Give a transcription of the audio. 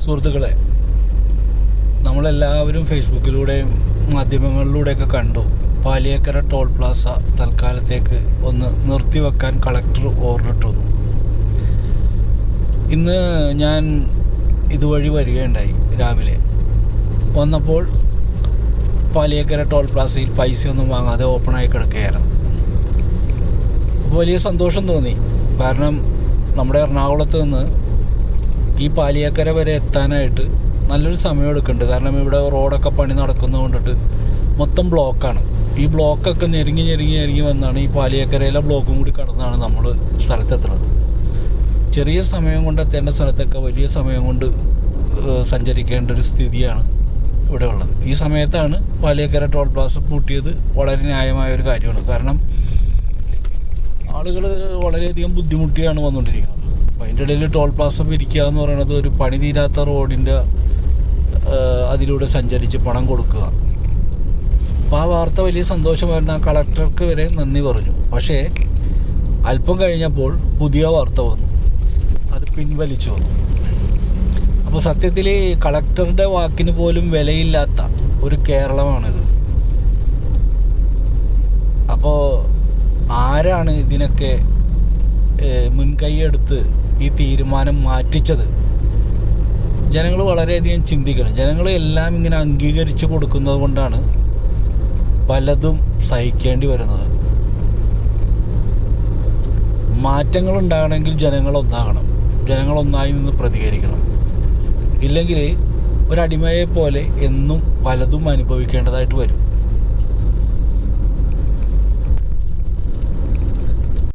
സുഹൃത്തുക്കളെ, നമ്മളെല്ലാവരും ഫേസ്ബുക്കിലൂടെയും മാധ്യമങ്ങളിലൂടെയൊക്കെ കണ്ടു പാലിയേക്കര ടോൾ പ്ലാസ തൽക്കാലത്തേക്ക് ഒന്ന് നിർത്തിവെക്കാൻ കളക്ടർ ഓർഡർ ഇട്ടു. ഇന്ന് ഞാൻ ഇതുവഴി വരികയുണ്ടായി. രാവിലെ വന്നപ്പോൾ പാലിയേക്കര ടോൾ പ്ലാസയിൽ പൈസയൊന്നും വാങ്ങാതെ ഓപ്പണായി കിടക്കുകയായിരുന്നു. വലിയ സന്തോഷം തോന്നി. കാരണം നമ്മുടെ എറണാകുളത്ത് നിന്ന് ഈ പാലിയേക്കര വരെ എത്താനായിട്ട് നല്ലൊരു സമയം എടുക്കുന്നുണ്ട്. കാരണം ഇവിടെ റോഡൊക്കെ പണി നടക്കുന്നത് കൊണ്ടിട്ട് മൊത്തം ബ്ലോക്കാണ്. ഈ ബ്ലോക്കൊക്കെ ഞെരുങ്ങി വന്നാണ് ഈ പാലിയേക്കരയിലെ ബ്ലോക്കും കൂടി കടന്നാണ് നമ്മൾ സ്ഥലത്തെത്തുന്നത്. ചെറിയ സമയം കൊണ്ട് എത്തേണ്ട സ്ഥലത്തൊക്കെ വലിയ സമയം കൊണ്ട് സഞ്ചരിക്കേണ്ട ഒരു സ്ഥിതിയാണ് ഇവിടെ ഉള്ളത്. ഈ സമയത്താണ് പാലിയേക്കര ടോൾ പ്ലാസ പൂട്ടിയത്. വളരെ ന്യായമായൊരു കാര്യമാണ്. കാരണം ആളുകൾ വളരെയധികം ബുദ്ധിമുട്ടിയാണ് വന്നുകൊണ്ടിരിക്കുന്നത്. അപ്പോൾ അതിൻ്റെ ഇടയിൽ ടോൾ പ്ലാസ പിരിക്കുക എന്ന് പറയുന്നത് ഒരു പണി തീരാത്ത റോഡിൻ്റെ അതിലൂടെ സഞ്ചരിച്ച് പണം കൊടുക്കുക. അപ്പോൾ ആ വാർത്ത വലിയ സന്തോഷമായിരുന്നു. ആ കളക്ടർക്ക് വരെ നന്ദി പറഞ്ഞു. പക്ഷേ അല്പം കഴിഞ്ഞപ്പോൾ പുതിയ വാർത്ത വന്നു, അത് പിൻവലിച്ചു വന്നു. അപ്പോൾ സത്യത്തിൽ കളക്ടറുടെ വാക്കിന് പോലും വിലയില്ലാത്ത ഒരു കേരളമാണിത്. അപ്പോൾ ആരാണ് ഇതിനൊക്കെ മുൻകൈയെടുത്ത് ഈ തീരുമാനം മാറ്റിച്ചത്? ജനങ്ങൾ വളരെയധികം ചിന്തിക്കണം. ജനങ്ങൾ എല്ലാം ഇങ്ങനെ അംഗീകരിച്ച് കൊടുക്കുന്നത് കൊണ്ടാണ് പലതും സഹിക്കേണ്ടി വരുന്നത്. മാറ്റങ്ങളുണ്ടാകണമെങ്കിൽ ജനങ്ങളൊന്നാകണം. ജനങ്ങളൊന്നായി നിന്ന് പ്രതികരിക്കണം. ഇല്ലെങ്കിൽ ഒരടിമയെ പോലെ എന്നും പലതും അനുഭവിക്കേണ്ടതായിട്ട് വരും.